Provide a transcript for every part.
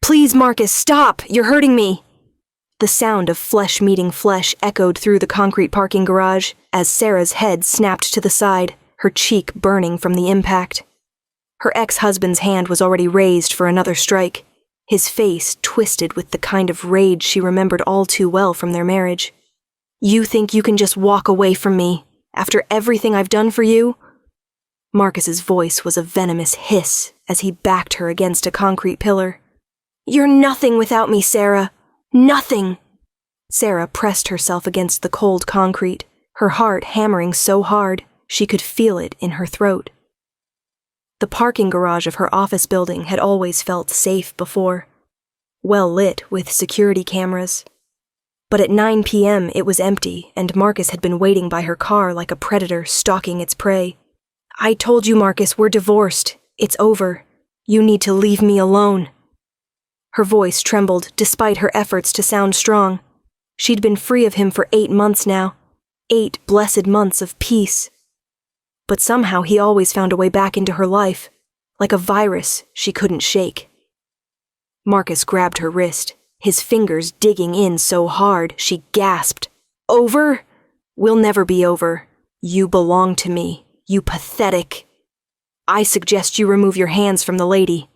Please, Marcus, stop! You're hurting me! The sound of flesh meeting flesh echoed through the concrete parking garage as Sarah's head snapped to the side, her cheek burning from the impact. Her ex-husband's hand was already raised for another strike, his face twisted with the kind of rage she remembered all too well from their marriage. You think you can just walk away from me, after everything I've done for you? Marcus's voice was a venomous hiss as he backed her against a concrete pillar. You're nothing without me, Sarah. Nothing! Sarah pressed herself against the cold concrete, her heart hammering so hard she could feel it in her throat. The parking garage of her office building had always felt safe before, well lit with security cameras. But at 9 p.m. it was empty, and Marcus had been waiting by her car like a predator stalking its prey. I told you, Marcus, we're divorced. It's over. You need to leave me alone. Her voice trembled despite her efforts to sound strong. She'd been free of him for 8 months now. 8 blessed months of peace. But somehow he always found a way back into her life, like a virus she couldn't shake. Marcus grabbed her wrist, his fingers digging in so hard she gasped. Over? We'll never be over. You belong to me, you pathetic. I suggest you remove your hands from the lady.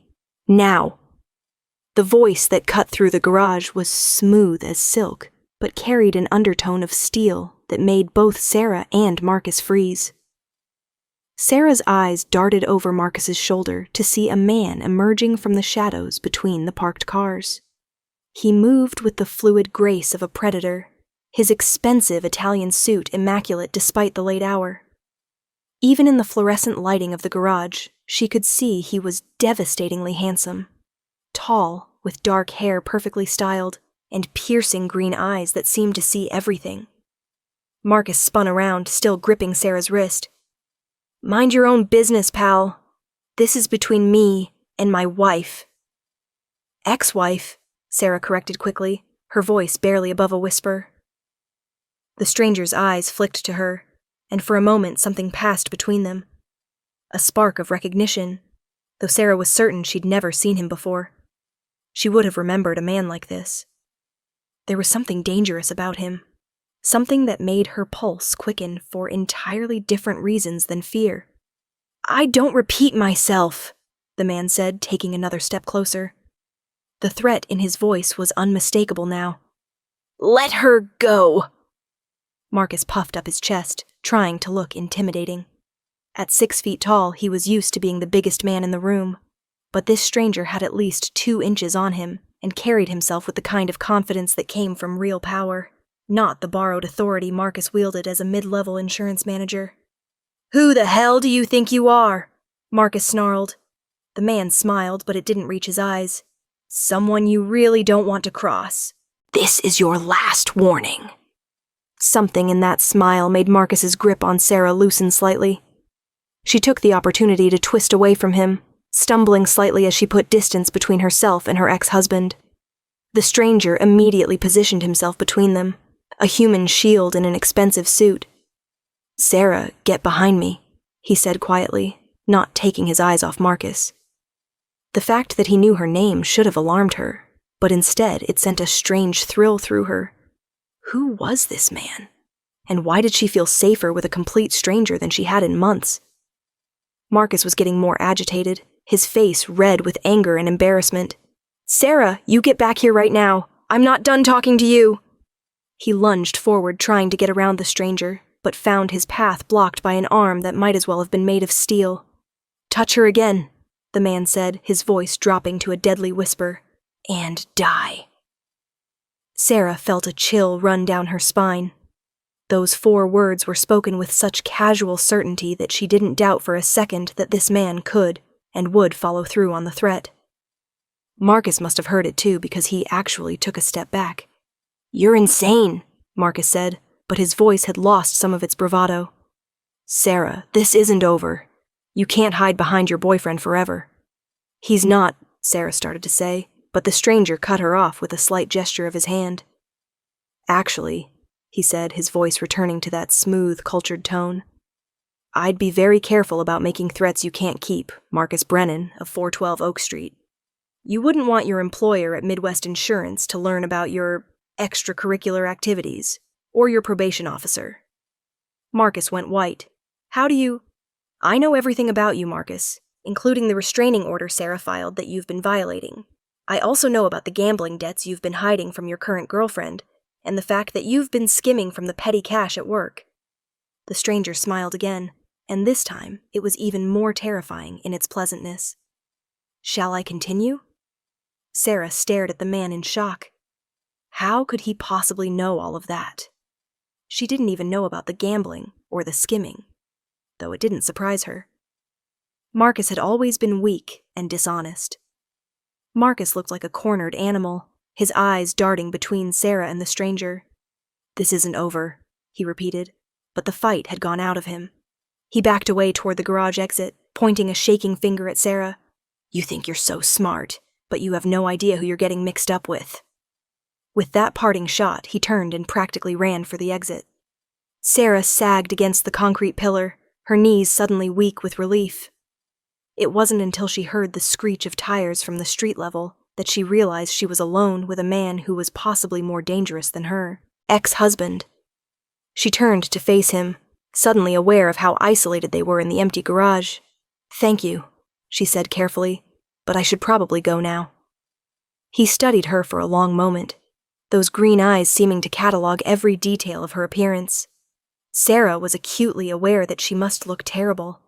Now. The voice that cut through the garage was smooth as silk, but carried an undertone of steel that made both Sarah and Marcus freeze. Sarah's eyes darted over Marcus's shoulder to see a man emerging from the shadows between the parked cars. He moved with the fluid grace of a predator, his expensive Italian suit immaculate despite the late hour. Even in the fluorescent lighting of the garage, she could see he was devastatingly handsome. Tall, with dark hair perfectly styled, and piercing green eyes that seemed to see everything. Marcus spun around, still gripping Sarah's wrist. Mind your own business, pal. This is between me and my wife. Ex-wife, Sarah corrected quickly, her voice barely above a whisper. The stranger's eyes flicked to her, and for a moment something passed between them. A spark of recognition, though Sarah was certain she'd never seen him before. She would have remembered a man like this. There was something dangerous about him, something that made her pulse quicken for entirely different reasons than fear. I don't repeat myself, the man said, taking another step closer. The threat in his voice was unmistakable now. Let her go! Marcus puffed up his chest, trying to look intimidating. At 6 feet tall, he was used to being the biggest man in the room. But this stranger had at least 2 inches on him and carried himself with the kind of confidence that came from real power, not the borrowed authority Marcus wielded as a mid-level insurance manager. Who the hell do you think you are? Marcus snarled. The man smiled, but it didn't reach his eyes. Someone you really don't want to cross. This is your last warning. Something in that smile made Marcus's grip on Sarah loosen slightly. She took the opportunity to twist away from him, stumbling slightly as she put distance between herself and her ex-husband. The stranger immediately positioned himself between them, a human shield in an expensive suit. Sarah, get behind me, he said quietly, not taking his eyes off Marcus. The fact that he knew her name should have alarmed her, but instead it sent a strange thrill through her. Who was this man? And why did she feel safer with a complete stranger than she had in months? Marcus was getting more agitated, his face red with anger and embarrassment. Sarah, you get back here right now. I'm not done talking to you. He lunged forward, trying to get around the stranger, but found his path blocked by an arm that might as well have been made of steel. Touch her again, the man said, his voice dropping to a deadly whisper, and die. Sarah felt a chill run down her spine. Those 4 words were spoken with such casual certainty that she didn't doubt for a second that this man could and would follow through on the threat. Marcus must have heard it too, because he actually took a step back. You're insane, Marcus said, but his voice had lost some of its bravado. Sarah, this isn't over. You can't hide behind your boyfriend forever. He's not, Sarah started to say, but the stranger cut her off with a slight gesture of his hand. Actually, he said, his voice returning to that smooth, cultured tone, I'd be very careful about making threats you can't keep, Marcus Brennan of 412 Oak Street. You wouldn't want your employer at Midwest Insurance to learn about your extracurricular activities, or your probation officer. Marcus went white. How do you... I know everything about you, Marcus, including the restraining order Sarah filed that you've been violating. I also know about the gambling debts you've been hiding from your current girlfriend, and the fact that you've been skimming from the petty cash at work. The stranger smiled again, and this time it was even more terrifying in its pleasantness. Shall I continue? Sarah stared at the man in shock. How could he possibly know all of that? She didn't even know about the gambling or the skimming, though it didn't surprise her. Marcus had always been weak and dishonest. Marcus looked like a cornered animal, his eyes darting between Sarah and the stranger. This isn't over, he repeated, but the fight had gone out of him. He backed away toward the garage exit, pointing a shaking finger at Sarah. You think you're so smart, but you have no idea who you're getting mixed up with. With that parting shot, he turned and practically ran for the exit. Sarah sagged against the concrete pillar, her knees suddenly weak with relief. It wasn't until she heard the screech of tires from the street level that she realized she was alone with a man who was possibly more dangerous than her ex-husband. She turned to face him, suddenly aware of how isolated they were in the empty garage. Thank you, she said carefully, but I should probably go now. He studied her for a long moment, those green eyes seeming to catalog every detail of her appearance. Sarah was acutely aware that she must look terrible,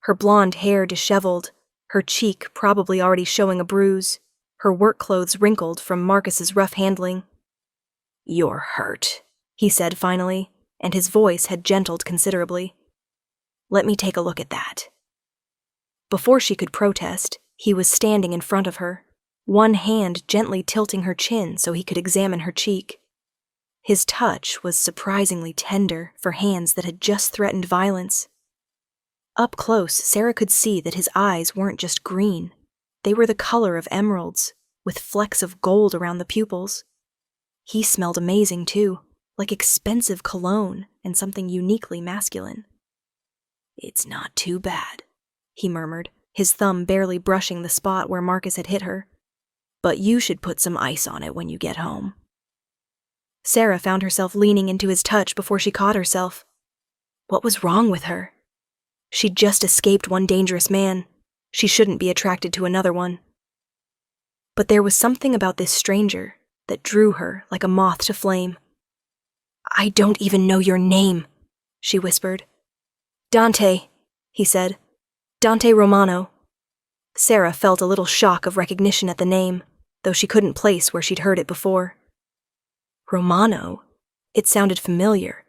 her blonde hair disheveled, her cheek probably already showing a bruise, her work clothes wrinkled from Marcus's rough handling. You're hurt, he said finally, and his voice had gentled considerably. Let me take a look at that. Before she could protest, he was standing in front of her, one hand gently tilting her chin so he could examine her cheek. His touch was surprisingly tender for hands that had just threatened violence. Up close, Sarah could see that his eyes weren't just green. They were the color of emeralds, with flecks of gold around the pupils. He smelled amazing, too, like expensive cologne and something uniquely masculine. It's not too bad, he murmured, his thumb barely brushing the spot where Marcus had hit her. But you should put some ice on it when you get home. Sarah found herself leaning into his touch before she caught herself. What was wrong with her? She'd just escaped one dangerous man. She shouldn't be attracted to another one. But there was something about this stranger that drew her like a moth to flame. I don't even know your name, she whispered. Dante, he said. Dante Romano. Sarah felt a little shock of recognition at the name, though she couldn't place where she'd heard it before. Romano? It sounded familiar,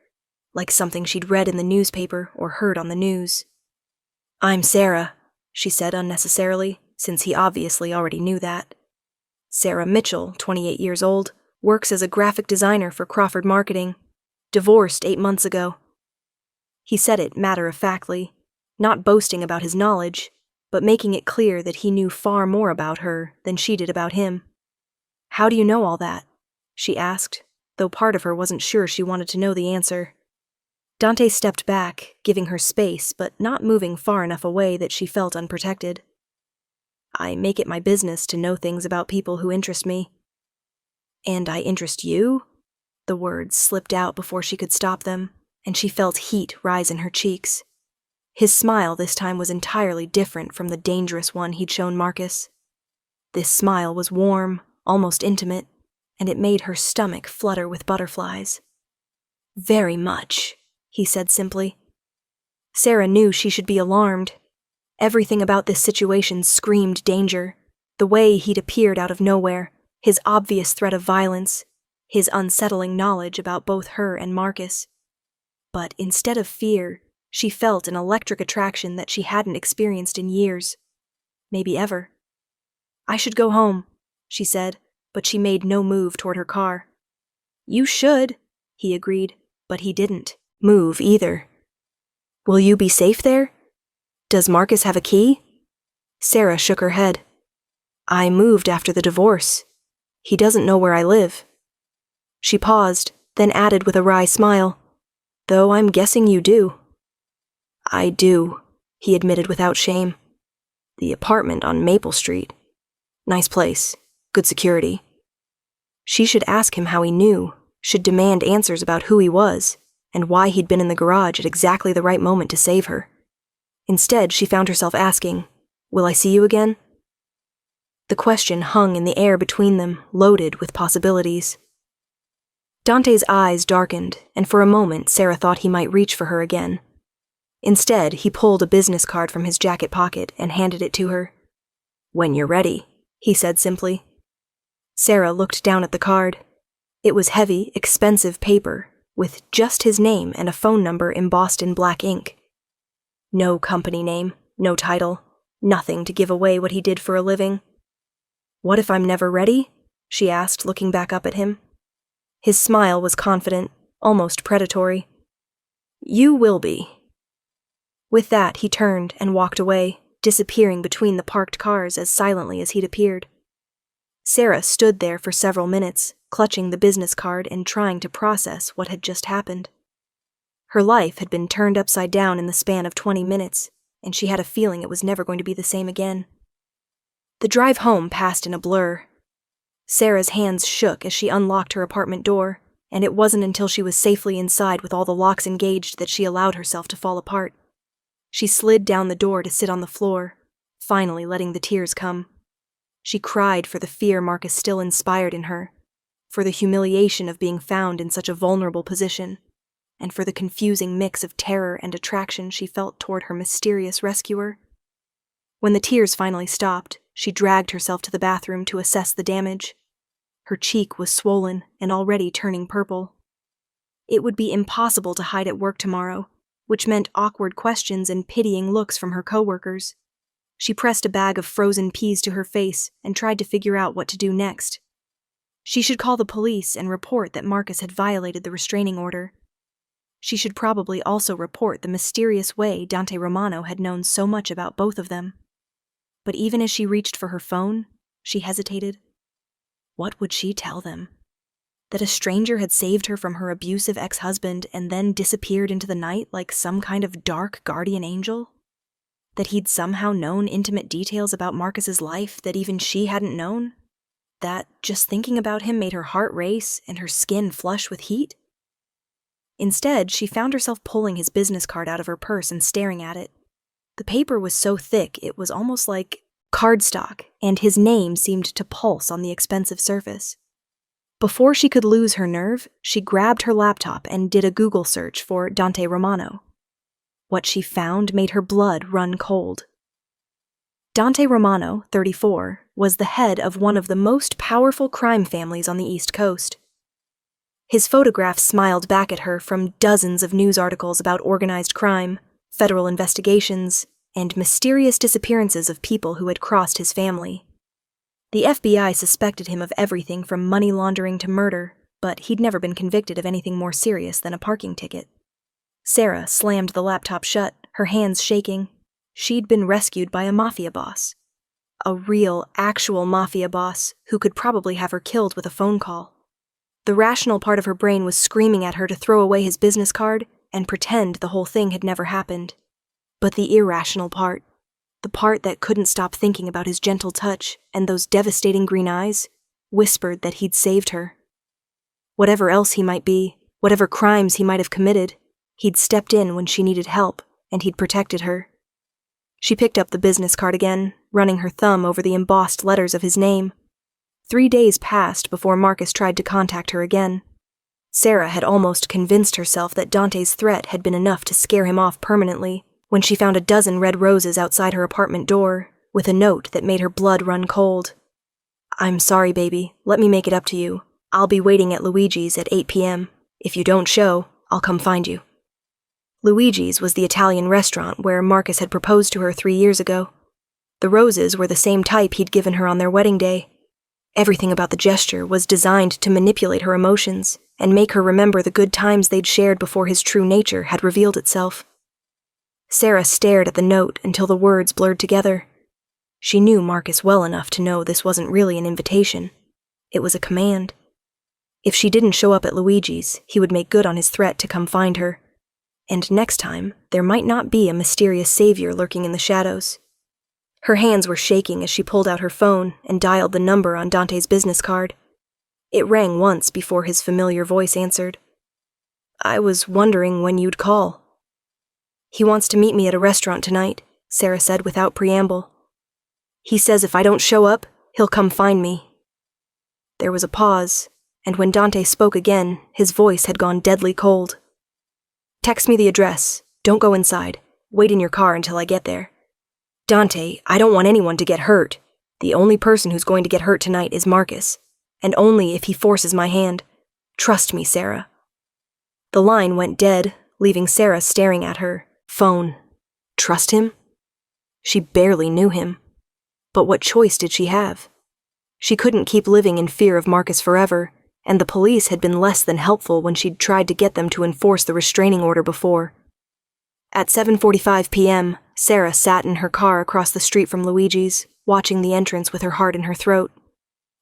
like something she'd read in the newspaper or heard on the news. I'm Sarah, she said unnecessarily, since he obviously already knew that. Sarah Mitchell, 28 years old, works as a graphic designer for Crawford Marketing. Divorced 8 months ago. He said it matter-of-factly, not boasting about his knowledge, but making it clear that he knew far more about her than she did about him. How do you know all that? She asked, though part of her wasn't sure she wanted to know the answer. Dante stepped back, giving her space, but not moving far enough away that she felt unprotected. I make it my business to know things about people who interest me. And I interest you? The words slipped out before she could stop them, and she felt heat rise in her cheeks. His smile this time was entirely different from the dangerous one he'd shown Marcus. This smile was warm, almost intimate, and it made her stomach flutter with butterflies. Very much, he said simply. Sarah knew she should be alarmed. Everything about this situation screamed danger. The way he'd appeared out of nowhere, his obvious threat of violence, his unsettling knowledge about both her and Marcus. But instead of fear, she felt an electric attraction that she hadn't experienced in years. Maybe ever. I should go home, she said, but she made no move toward her car. You should, he agreed, but he didn't move either. Will you be safe there? Does Marcus have a key? Sarah shook her head. I moved after the divorce. He doesn't know where I live. She paused, then added with a wry smile, though I'm guessing you do. I do, he admitted without shame. The apartment on Maple Street. Nice place. Good security. She should ask him how he knew, should demand answers about who he was, and why he'd been in the garage at exactly the right moment to save her. Instead, she found herself asking, "Will I see you again?" The question hung in the air between them, loaded with possibilities. Dante's eyes darkened, and for a moment Sarah thought he might reach for her again. Instead, he pulled a business card from his jacket pocket and handed it to her. "When you're ready," he said simply. Sarah looked down at the card. It was heavy, expensive paper, with just his name and a phone number embossed in black ink. No company name, no title, nothing to give away what he did for a living. "What if I'm never ready?" she asked, looking back up at him. His smile was confident, almost predatory. "You will be." With that, he turned and walked away, disappearing between the parked cars as silently as he'd appeared. Sarah stood there for several minutes, clutching the business card and trying to process what had just happened. Her life had been turned upside down in the span of 20 minutes, and she had a feeling it was never going to be the same again. The drive home passed in a blur. Sarah's hands shook as she unlocked her apartment door, and it wasn't until she was safely inside with all the locks engaged that she allowed herself to fall apart. She slid down the door to sit on the floor, finally letting the tears come. She cried for the fear Marcus still inspired in her, for the humiliation of being found in such a vulnerable position, and for the confusing mix of terror and attraction she felt toward her mysterious rescuer. When the tears finally stopped, she dragged herself to the bathroom to assess the damage. Her cheek was swollen and already turning purple. It would be impossible to hide at work tomorrow, which meant awkward questions and pitying looks from her coworkers. She pressed a bag of frozen peas to her face and tried to figure out what to do next. She should call the police and report that Marcus had violated the restraining order. She should probably also report the mysterious way Dante Romano had known so much about both of them. But even as she reached for her phone, she hesitated. What would she tell them? That a stranger had saved her from her abusive ex-husband and then disappeared into the night like some kind of dark guardian angel? That he'd somehow known intimate details about Marcus's life that even she hadn't known? That just thinking about him made her heart race and her skin flush with heat? Instead, she found herself pulling his business card out of her purse and staring at it. The paper was so thick it was almost like cardstock, and his name seemed to pulse on the expensive surface. Before she could lose her nerve, she grabbed her laptop and did a Google search for Dante Romano. What she found made her blood run cold. Dante Romano, 34, was the head of one of the most powerful crime families on the East Coast. His photograph smiled back at her from dozens of news articles about organized crime, federal investigations, and mysterious disappearances of people who had crossed his family. The FBI suspected him of everything from money laundering to murder, but he'd never been convicted of anything more serious than a parking ticket. Sarah slammed the laptop shut, her hands shaking. She'd been rescued by a Mafia boss. A real, actual Mafia boss who could probably have her killed with a phone call. The rational part of her brain was screaming at her to throw away his business card and pretend the whole thing had never happened. But the irrational part, the part that couldn't stop thinking about his gentle touch and those devastating green eyes, whispered that he'd saved her. Whatever else he might be, whatever crimes he might have committed, he'd stepped in when she needed help, and he'd protected her. She picked up the business card again, running her thumb over the embossed letters of his name. 3 days passed before Marcus tried to contact her again. Sarah had almost convinced herself that Dante's threat had been enough to scare him off permanently when she found a dozen red roses outside her apartment door, with a note that made her blood run cold. "I'm sorry, baby. Let me make it up to you. I'll be waiting at Luigi's at 8 p.m. If you don't show, I'll come find you." Luigi's was the Italian restaurant where Marcus had proposed to her 3 years ago. The roses were the same type he'd given her on their wedding day. Everything about the gesture was designed to manipulate her emotions and make her remember the good times they'd shared before his true nature had revealed itself. Sarah stared at the note until the words blurred together. She knew Marcus well enough to know this wasn't really an invitation. It was a command. If she didn't show up at Luigi's, he would make good on his threat to come find her. And next time, there might not be a mysterious savior lurking in the shadows. Her hands were shaking as she pulled out her phone and dialed the number on Dante's business card. It rang once before his familiar voice answered. "I was wondering when you'd call." "He wants to meet me at a restaurant tonight," Sarah said without preamble. "He says if I don't show up, he'll come find me." There was a pause, and when Dante spoke again, his voice had gone deadly cold. "Text me the address. Don't go inside. Wait in your car until I get there. Dante, I don't want anyone to get hurt. The only person who's going to get hurt tonight is Marcus, and only if he forces my hand. Trust me, Sarah." The line went dead, leaving Sarah staring at her phone. Trust him? She barely knew him. But what choice did she have? She couldn't keep living in fear of Marcus forever, and the police had been less than helpful when she'd tried to get them to enforce the restraining order before. At 7:45 p.m., Sarah sat in her car across the street from Luigi's, watching the entrance with her heart in her throat.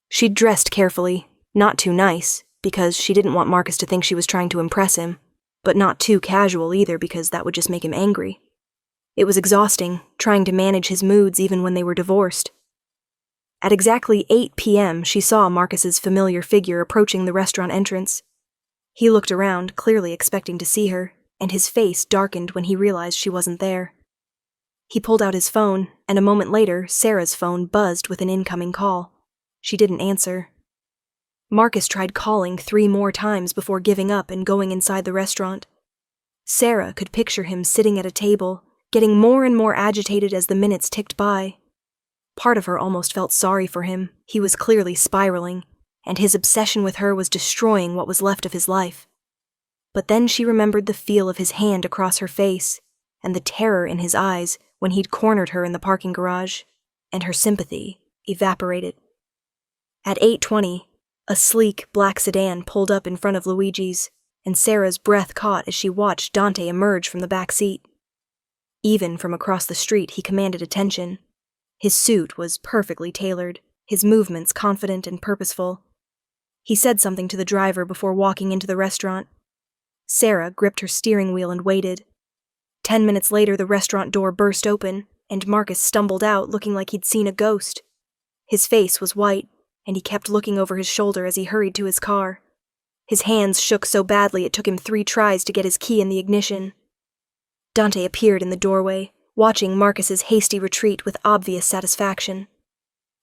She'd dressed carefully, not too nice, because she didn't want Marcus to think she was trying to impress him, but not too casual either because that would just make him angry. It was exhausting, trying to manage his moods even when they were divorced. At exactly 8 p.m., she saw Marcus's familiar figure approaching the restaurant entrance. He looked around, clearly expecting to see her, and his face darkened when he realized she wasn't there. He pulled out his phone, and a moment later, Sarah's phone buzzed with an incoming call. She didn't answer. Marcus tried calling 3 more times before giving up and going inside the restaurant. Sarah could picture him sitting at a table, getting more and more agitated as the minutes ticked by. Part of her almost felt sorry for him. He was clearly spiraling, and his obsession with her was destroying what was left of his life. But then she remembered the feel of his hand across her face, and the terror in his eyes when he'd cornered her in the parking garage, and her sympathy evaporated. At 8:20, a sleek black sedan pulled up in front of Luigi's, and Sarah's breath caught as she watched Dante emerge from the back seat. Even from across the street, he commanded attention. His suit was perfectly tailored, his movements confident and purposeful. He said something to the driver before walking into the restaurant. Sarah gripped her steering wheel and waited. 10 minutes later, the restaurant door burst open, and Marcus stumbled out looking like he'd seen a ghost. His face was white, and he kept looking over his shoulder as he hurried to his car. His hands shook so badly it took him 3 tries to get his key in the ignition. Dante appeared in the doorway, watching Marcus's hasty retreat with obvious satisfaction.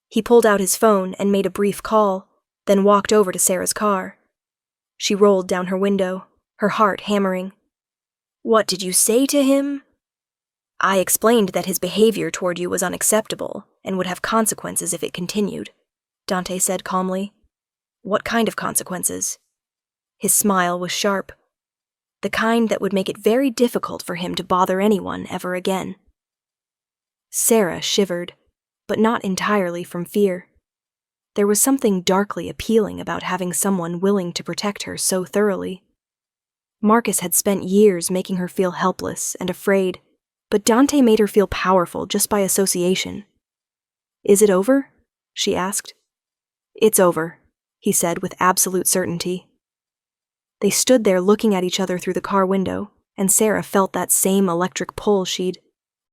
He pulled out his phone and made a brief call, then walked over to Sarah's car. She rolled down her window, her heart hammering. "What did you say to him?" "I explained that his behavior toward you was unacceptable and would have consequences if it continued," Dante said calmly. "What kind of consequences?" His smile was sharp. The kind that would make it very difficult for him to bother anyone ever again. Sarah shivered, but not entirely from fear. There was something darkly appealing about having someone willing to protect her so thoroughly. Marcus had spent years making her feel helpless and afraid, but Dante made her feel powerful just by association. "Is it over?" she asked. "It's over," he said with absolute certainty. They stood there looking at each other through the car window, and Sarah felt that same electric pull she'd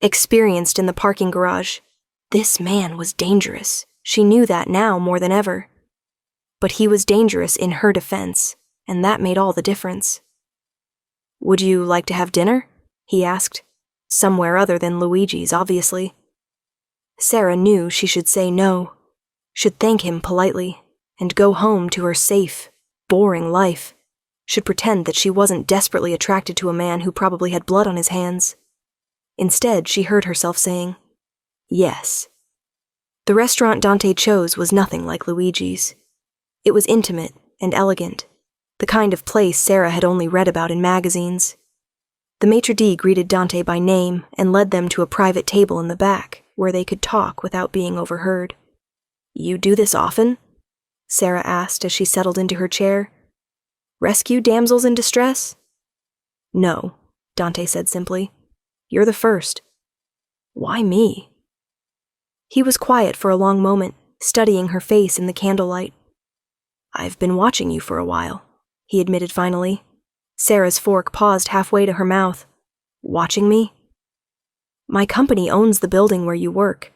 experienced in the parking garage. This man was dangerous. She knew that now more than ever. But he was dangerous in her defense, and that made all the difference. "Would you like to have dinner?" he asked. Somewhere other than Luigi's, obviously. Sarah knew she should say no, should thank him politely, and go home to her safe, boring life, should pretend that she wasn't desperately attracted to a man who probably had blood on his hands. Instead, she heard herself saying, yes. The restaurant Dante chose was nothing like Luigi's. It was intimate and elegant, the kind of place Sarah had only read about in magazines. The maitre d' greeted Dante by name and led them to a private table in the back, where they could talk without being overheard. "You do this often?" Sarah asked as she settled into her chair. "Rescue damsels in distress?" "No," Dante said simply. "You're the first." "Why me?" He was quiet for a long moment, studying her face in the candlelight. "I've been watching you for a while," he admitted finally. Sarah's fork paused halfway to her mouth. "Watching me?" "My company owns the building where you work.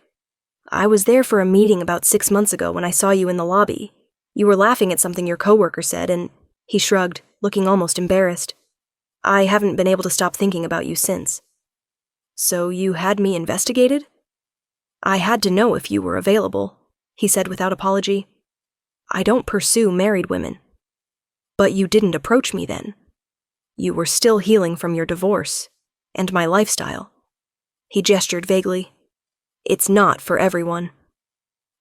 I was there for a meeting about 6 months ago when I saw you in the lobby. You were laughing at something your coworker said, and he shrugged, looking almost embarrassed. I haven't been able to stop thinking about you since. So you had me investigated? I had to know if you were available, he said without apology. I don't pursue married women. But you didn't approach me then. You were still healing from your divorce, and my lifestyle. He gestured vaguely. It's not for everyone.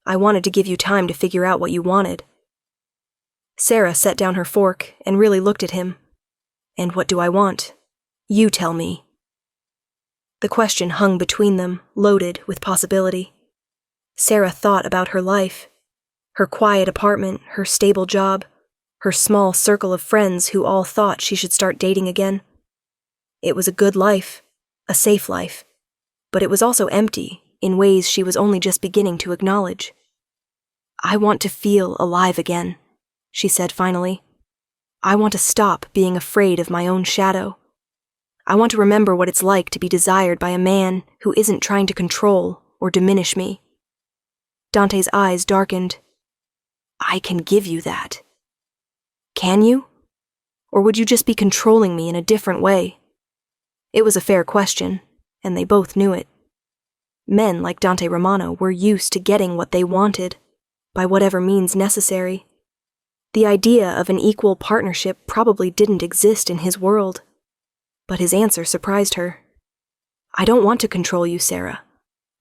I wanted to give you time to figure out what you wanted. Sarah set down her fork and really looked at him. And what do I want? You tell me. The question hung between them, loaded with possibility. Sarah thought about her life, her quiet apartment, her stable job, her small circle of friends who all thought she should start dating again. It was a good life, a safe life, but it was also empty in ways she was only just beginning to acknowledge. I want to feel alive again, she said finally. I want to stop being afraid of my own shadow. I want to remember what it's like to be desired by a man who isn't trying to control or diminish me. Dante's eyes darkened. I can give you that. Can you? Or would you just be controlling me in a different way? It was a fair question, and they both knew it. Men like Dante Romano were used to getting what they wanted, by whatever means necessary. The idea of an equal partnership probably didn't exist in his world. But his answer surprised her. I don't want to control you, Sarah.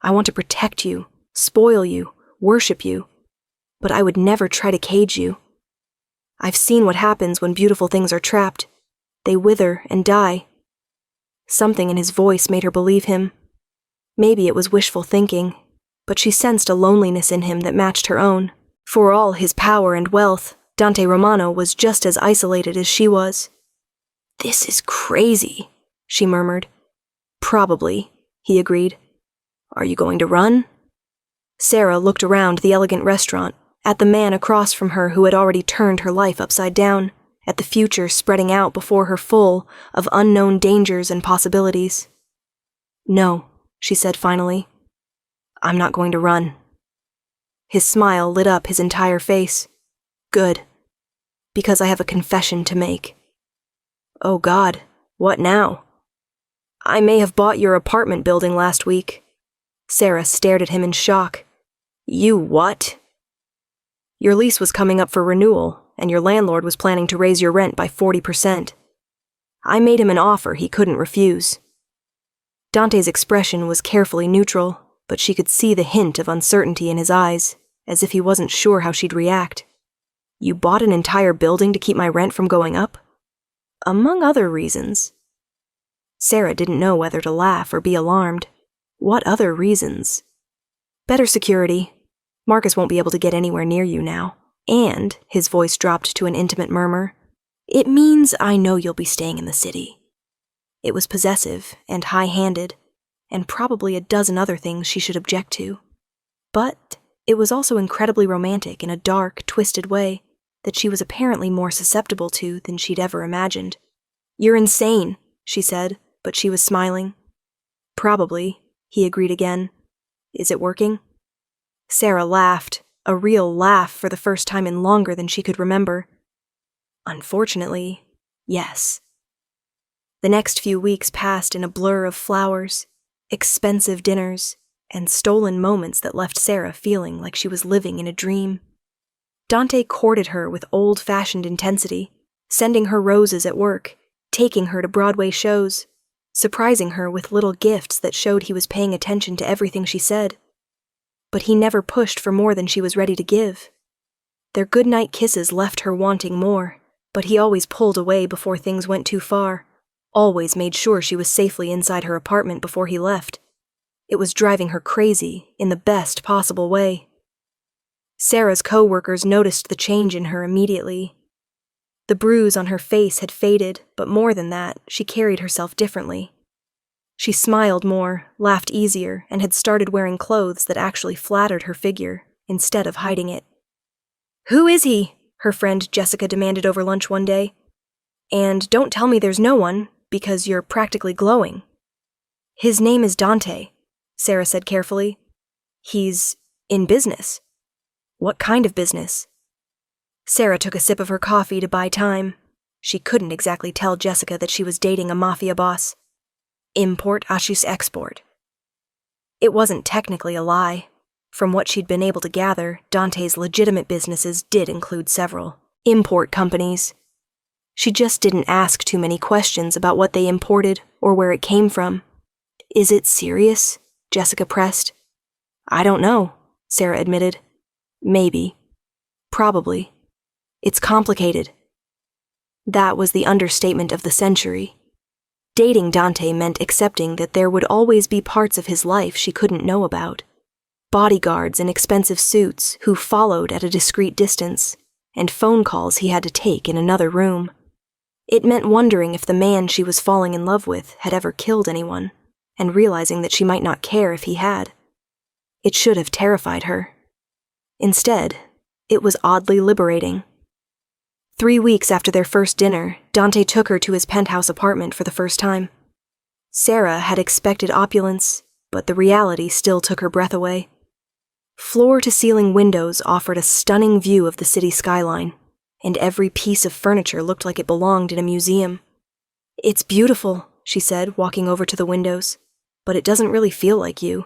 I want to protect you, spoil you, worship you. But I would never try to cage you. I've seen what happens when beautiful things are trapped. They wither and die. Something in his voice made her believe him. Maybe it was wishful thinking, but she sensed a loneliness in him that matched her own. For all his power and wealth, Dante Romano was just as isolated as she was. This is crazy, she murmured. Probably, he agreed. Are you going to run? Sarah looked around the elegant restaurant, at the man across from her who had already turned her life upside down, at the future spreading out before her full of unknown dangers and possibilities. No, she said finally. I'm not going to run. His smile lit up his entire face. Good. Because I have a confession to make. Oh God, what now? I may have bought your apartment building last week. Sarah stared at him in shock. You what? Your lease was coming up for renewal, and your landlord was planning to raise your rent by 40%. I made him an offer he couldn't refuse. Dante's expression was carefully neutral, but she could see the hint of uncertainty in his eyes, as if he wasn't sure how she'd react. You bought an entire building to keep my rent from going up? Among other reasons. Sarah didn't know whether to laugh or be alarmed. What other reasons? Better security. Marcus won't be able to get anywhere near you now. And, his voice dropped to an intimate murmur, it means I know you'll be staying in the city. It was possessive and high-handed, and probably a dozen other things she should object to. But it was also incredibly romantic in a dark, twisted way that she was apparently more susceptible to than she'd ever imagined. You're insane, she said, but she was smiling. Probably, he agreed again. Is it working? Sarah laughed, a real laugh for the first time in longer than she could remember. Unfortunately, yes. The next few weeks passed in a blur of flowers, expensive dinners, and stolen moments that left Sarah feeling like she was living in a dream. Dante courted her with old-fashioned intensity, sending her roses at work, taking her to Broadway shows, surprising her with little gifts that showed he was paying attention to everything she said. But he never pushed for more than she was ready to give. Their goodnight kisses left her wanting more, but he always pulled away before things went too far, always made sure she was safely inside her apartment before he left. It was driving her crazy in the best possible way. Sarah's co-workers noticed the change in her immediately. The bruise on her face had faded, but more than that, she carried herself differently. She smiled more, laughed easier, and had started wearing clothes that actually flattered her figure, instead of hiding it. Who is he? Her friend Jessica demanded over lunch one day. And don't tell me there's no one, because you're practically glowing. His name is Dante, Sarah said carefully. He's in business. What kind of business? Sarah took a sip of her coffee to buy time. She couldn't exactly tell Jessica that she was dating a Mafia boss. Import ashes export. It wasn't technically a lie. From what she'd been able to gather, Dante's legitimate businesses did include several import companies. She just didn't ask too many questions about what they imported or where it came from. Is it serious? Jessica pressed. I don't know, Sarah admitted. Maybe. Probably. It's complicated. That was the understatement of the century. Dating Dante meant accepting that there would always be parts of his life she couldn't know about. Bodyguards in expensive suits who followed at a discreet distance, and phone calls he had to take in another room. It meant wondering if the man she was falling in love with had ever killed anyone, and realizing that she might not care if he had. It should have terrified her. Instead, it was oddly liberating. 3 weeks after their first dinner, Dante took her to his penthouse apartment for the first time. Sarah had expected opulence, but the reality still took her breath away. Floor-to-ceiling windows offered a stunning view of the city skyline, and every piece of furniture looked like it belonged in a museum. It's beautiful, she said, walking over to the windows, but it doesn't really feel like you.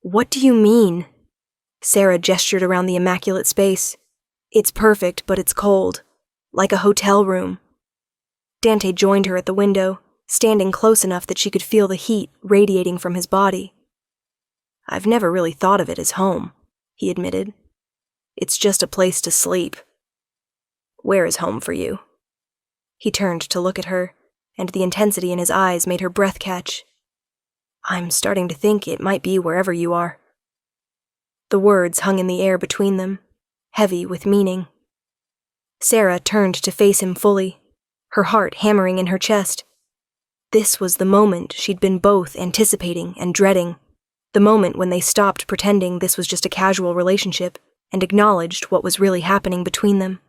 What do you mean? Sarah gestured around the immaculate space. It's perfect, but it's cold. Like a hotel room. Dante joined her at the window, standing close enough that she could feel the heat radiating from his body. I've never really thought of it as home, he admitted. It's just a place to sleep. Where is home for you? He turned to look at her, and the intensity in his eyes made her breath catch. I'm starting to think it might be wherever you are. The words hung in the air between them, heavy with meaning. Sarah turned to face him fully, her heart hammering in her chest. This was the moment she'd been both anticipating and dreading, the moment when they stopped pretending this was just a casual relationship and acknowledged what was really happening between them.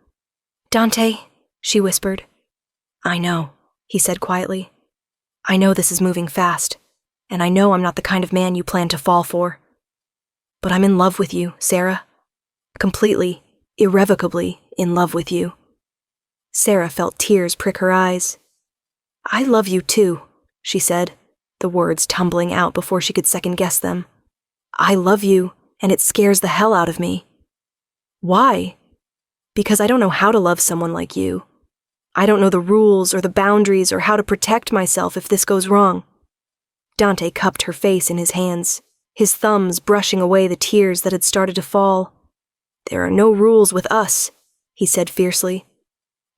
Dante, she whispered. I know, he said quietly. I know this is moving fast, and I know I'm not the kind of man you plan to fall for. But I'm in love with you, Sarah. Completely, irrevocably in love with you. Sarah felt tears prick her eyes. I love you too, she said, the words tumbling out before she could second-guess them. I love you, and it scares the hell out of me. Why? Because I don't know how to love someone like you. I don't know the rules or the boundaries or how to protect myself if this goes wrong. Dante cupped her face in his hands, his thumbs brushing away the tears that had started to fall. There are no rules with us, he said fiercely.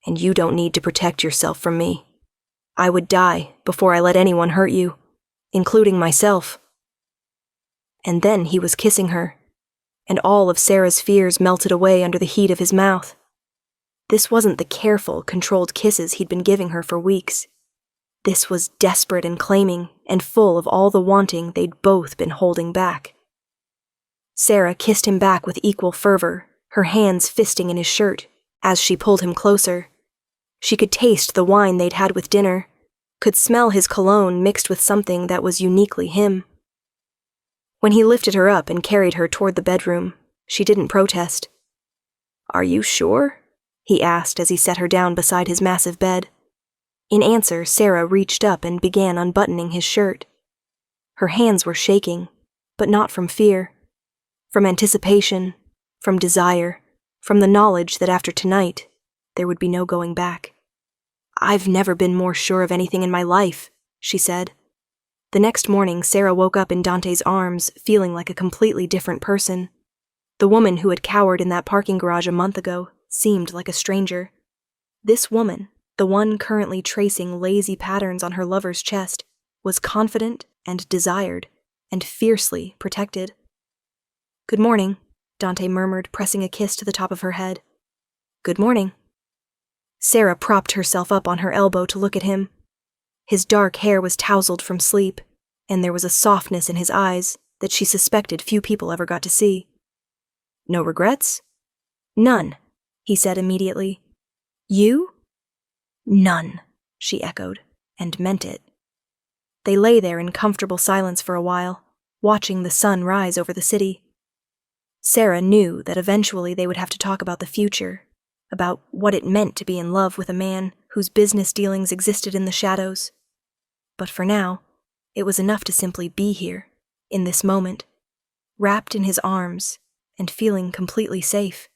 And you don't need to protect yourself from me. I would die before I let anyone hurt you, including myself. And then he was kissing her, and all of Sarah's fears melted away under the heat of his mouth. This wasn't the careful, controlled kisses he'd been giving her for weeks. This was desperate and claiming, and full of all the wanting they'd both been holding back. Sarah kissed him back with equal fervor, her hands fisting in his shirt, as she pulled him closer. She could taste the wine they'd had with dinner, could smell his cologne mixed with something that was uniquely him. When he lifted her up and carried her toward the bedroom, she didn't protest. Are you sure? He asked as he set her down beside his massive bed. In answer, Sarah reached up and began unbuttoning his shirt. Her hands were shaking, but not from fear. From anticipation, from desire, from the knowledge that after tonight, there would be no going back. I've never been more sure of anything in my life, she said. The next morning, Sarah woke up in Dante's arms, feeling like a completely different person. The woman who had cowered in that parking garage a month ago seemed like a stranger. This woman, the one currently tracing lazy patterns on her lover's chest, was confident and desired, and fiercely protected. Good morning, Dante murmured, pressing a kiss to the top of her head. Good morning. Sarah propped herself up on her elbow to look at him. His dark hair was tousled from sleep, and there was a softness in his eyes that she suspected few people ever got to see. No regrets? None, he said immediately. You? None, she echoed, and meant it. They lay there in comfortable silence for a while, watching the sun rise over the city. Sarah knew that eventually they would have to talk about the future, about what it meant to be in love with a man whose business dealings existed in the shadows. But for now, it was enough to simply be here, in this moment, wrapped in his arms and feeling completely safe.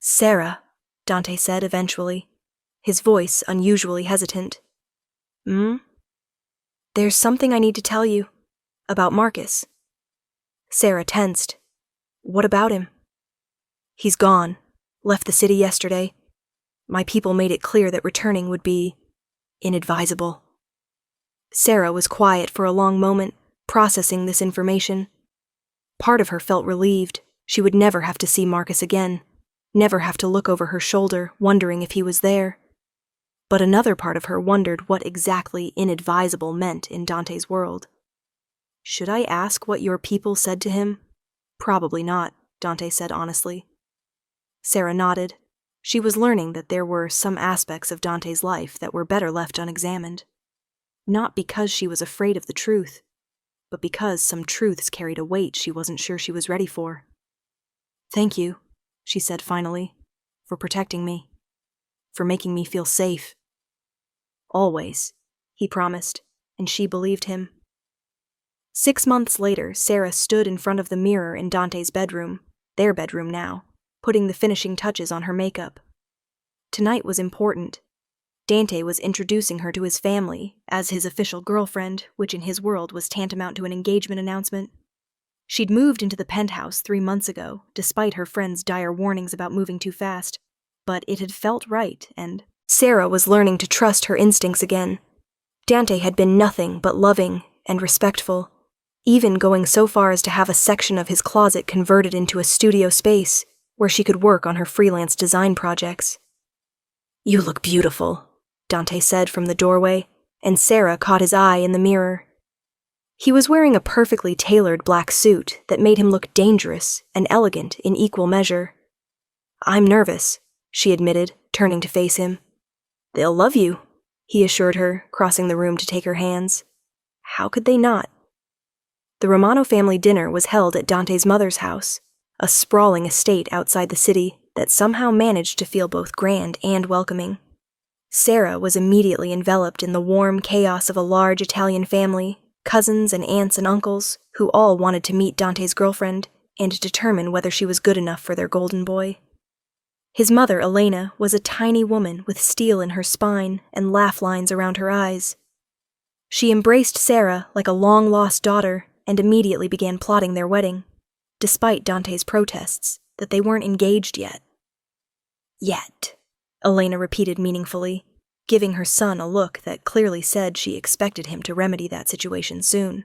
"Sarah," Dante said eventually, his voice unusually hesitant. "There's something I need to tell you. About Marcus." Sarah tensed. "What about him?" "He's gone. Left the city yesterday. My people made it clear that returning would be inadvisable." Sarah was quiet for a long moment, processing this information. Part of her felt relieved. She would never have to see Marcus again, never have to look over her shoulder, wondering if he was there. But another part of her wondered what exactly inadvisable meant in Dante's world. "Should I ask what your people said to him?" "Probably not," Dante said honestly. Sarah nodded. She was learning that there were some aspects of Dante's life that were better left unexamined. Not because she was afraid of the truth, but because some truths carried a weight she wasn't sure she was ready for. "Thank you," she said finally, "for protecting me, for making me feel safe." "Always," he promised, and she believed him. 6 months later, Sarah stood in front of the mirror in Dante's bedroom, their bedroom now, putting the finishing touches on her makeup. Tonight was important. Dante was introducing her to his family as his official girlfriend, which in his world was tantamount to an engagement announcement. She'd moved into the penthouse 3 months ago, despite her friend's dire warnings about moving too fast, but it had felt right, and Sarah was learning to trust her instincts again. Dante had been nothing but loving and respectful, even going so far as to have a section of his closet converted into a studio space where she could work on her freelance design projects. "You look beautiful," Dante said from the doorway, and Sarah caught his eye in the mirror. He was wearing a perfectly tailored black suit that made him look dangerous and elegant in equal measure. "I'm nervous," she admitted, turning to face him. "They'll love you," he assured her, crossing the room to take her hands. How could they not? The Romano family dinner was held at Dante's mother's house, a sprawling estate outside the city that somehow managed to feel both grand and welcoming. Sarah was immediately enveloped in the warm chaos of a large Italian family, cousins and aunts and uncles, who all wanted to meet Dante's girlfriend and determine whether she was good enough for their golden boy. His mother, Elena, was a tiny woman with steel in her spine and laugh lines around her eyes. She embraced Sarah like a long-lost daughter and immediately began plotting their wedding, despite Dante's protests that they weren't engaged yet. "Yet," Elena repeated meaningfully, giving her son a look that clearly said she expected him to remedy that situation soon.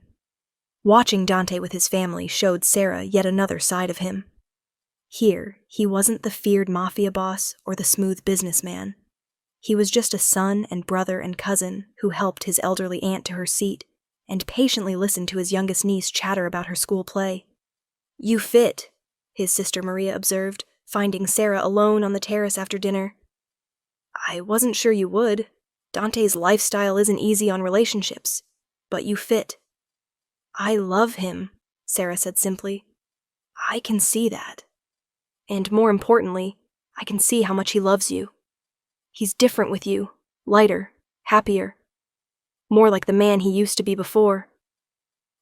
Watching Dante with his family showed Sarah yet another side of him. Here, he wasn't the feared mafia boss or the smooth businessman. He was just a son and brother and cousin who helped his elderly aunt to her seat and patiently listened to his youngest niece chatter about her school play. "You fit," his sister Maria observed, finding Sarah alone on the terrace after dinner. "I wasn't sure you would. Dante's lifestyle isn't easy on relationships, but you fit." "I love him," Sarah said simply. "I can see that. And more importantly, I can see how much he loves you. He's different with you, lighter, happier. More like the man he used to be before."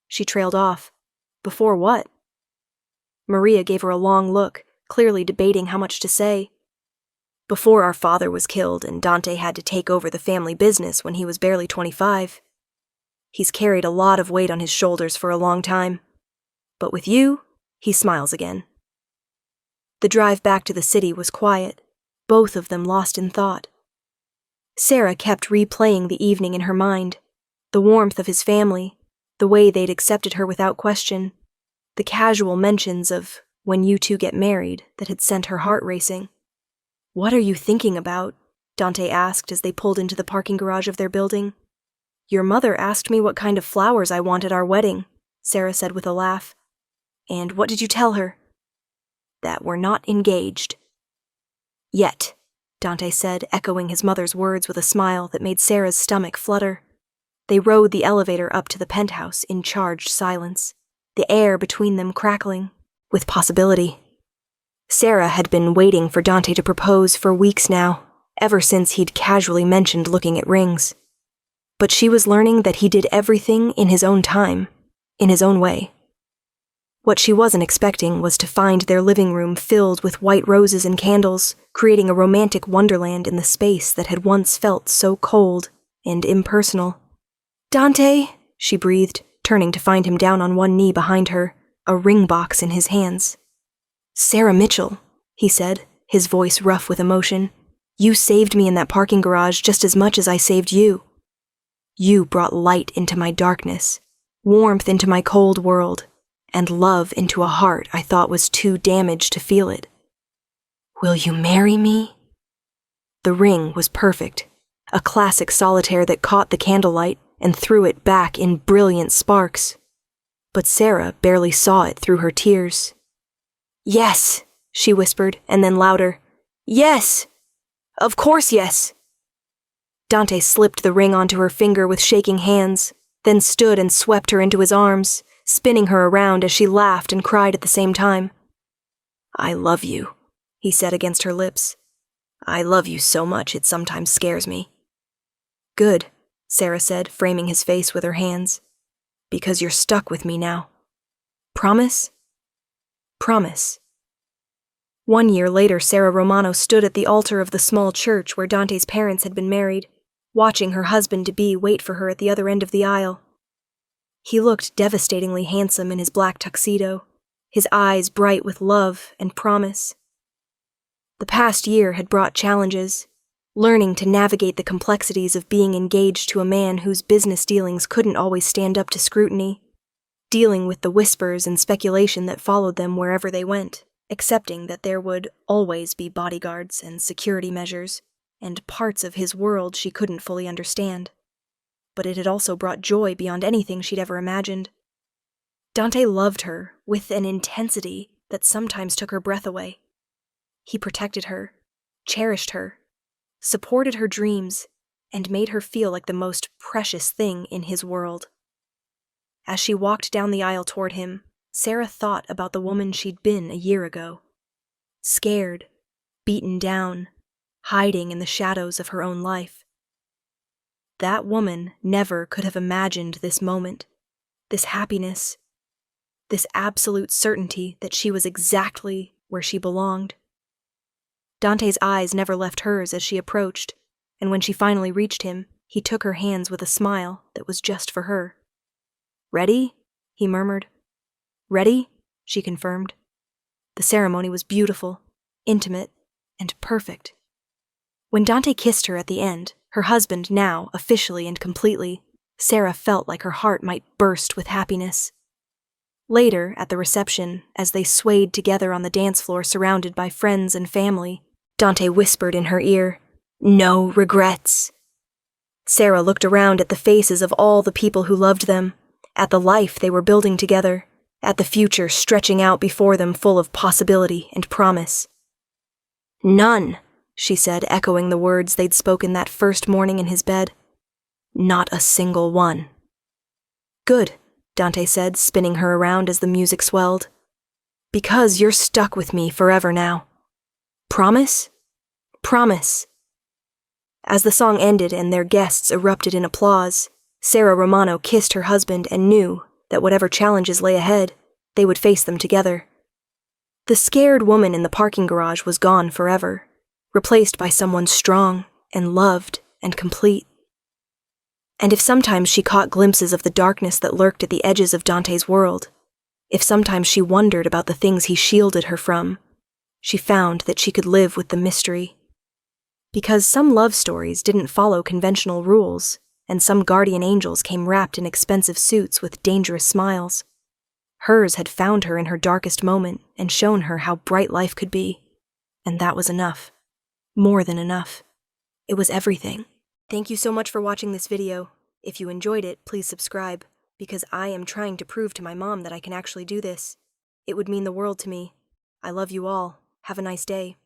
She trailed off. "Before what?" Maria gave her a long look, clearly debating how much to say. "Before our father was killed and Dante had to take over the family business when he was barely 25. He's carried a lot of weight on his shoulders for a long time. But with you, he smiles again." The drive back to the city was quiet, both of them lost in thought. Sarah kept replaying the evening in her mind, the warmth of his family, the way they'd accepted her without question, the casual mentions of "when you two get married" that had sent her heart racing. "What are you thinking about?" Dante asked as they pulled into the parking garage of their building. "Your mother asked me what kind of flowers I wanted our wedding," Sarah said with a laugh. "And what did you tell her?" "That we're not engaged." "Yet," Dante said, echoing his mother's words with a smile that made Sarah's stomach flutter. They rode the elevator up to the penthouse in charged silence. the air between them crackling with possibility. Sarah had been waiting for Dante to propose for weeks now, ever since he'd casually mentioned looking at rings. But she was learning that he did everything in his own time, in his own way. What she wasn't expecting was to find their living room filled with white roses and candles, creating a romantic wonderland in the space that had once felt so cold and impersonal. "Dante," she breathed, turning to find him down on one knee behind her, a ring box in his hands. "Sarah Mitchell," he said, his voice rough with emotion. "You saved me in that parking garage just as much as I saved you. You brought light into my darkness, warmth into my cold world, and love into a heart I thought was too damaged to feel it. Will you marry me?" The ring was perfect, a classic solitaire that caught the candlelight and threw it back in brilliant sparks. But Sarah barely saw it through her tears. "Yes," she whispered, and then louder, "Yes! Of course yes!" Dante slipped the ring onto her finger with shaking hands, then stood and swept her into his arms, spinning her around as she laughed and cried at the same time. "I love you," he said against her lips. "I love you so much it sometimes scares me." "Good," Sarah said, framing his face with her hands. "Because you're stuck with me now. Promise?" "Promise." 1 year later, Sarah Romano stood at the altar of the small church where Dante's parents had been married, watching her husband-to-be wait for her at the other end of the aisle. He looked devastatingly handsome in his black tuxedo, his eyes bright with love and promise. The past year had brought challenges, learning to navigate the complexities of being engaged to a man whose business dealings couldn't always stand up to scrutiny, dealing with the whispers and speculation that followed them wherever they went, accepting that there would always be bodyguards and security measures, and parts of his world she couldn't fully understand. But it had also brought joy beyond anything she'd ever imagined. Dante loved her with an intensity that sometimes took her breath away. He protected her, cherished her, supported her dreams, and made her feel like the most precious thing in his world. As she walked down the aisle toward him, Sarah thought about the woman she'd been a year ago. Scared, beaten down, hiding in the shadows of her own life. That woman never could have imagined this moment, this happiness, this absolute certainty that she was exactly where she belonged. Dante's eyes never left hers as she approached, and when she finally reached him, he took her hands with a smile that was just for her. "Ready?" he murmured. "Ready?" she confirmed. The ceremony was beautiful, intimate, and perfect. When Dante kissed her at the end, her husband now, officially and completely, Sarah felt like her heart might burst with happiness. Later, at the reception, as they swayed together on the dance floor surrounded by friends and family, Dante whispered in her ear, "No regrets." Sarah looked around at the faces of all the people who loved them, at the life they were building together, at the future stretching out before them full of possibility and promise. "None," she said, echoing the words they'd spoken that first morning in his bed. "Not a single one." "Good," Dante said, spinning her around as the music swelled. "Because you're stuck with me forever now. Promise? Promise." As the song ended and their guests erupted in applause, Sarah Romano kissed her husband and knew that whatever challenges lay ahead, they would face them together. The scared woman in the parking garage was gone forever, replaced by someone strong and loved and complete. And if sometimes she caught glimpses of the darkness that lurked at the edges of Dante's world, if sometimes she wondered about the things he shielded her from, she found that she could live with the mystery. Because some love stories didn't follow conventional rules, and some guardian angels came wrapped in expensive suits with dangerous smiles. Hers had found her in her darkest moment and shown her how bright life could be. And that was enough. More than enough. It was everything. Thank you so much for watching this video. If you enjoyed it, please subscribe, because I am trying to prove to my mom that I can actually do this. It would mean the world to me. I love you all. Have a nice day.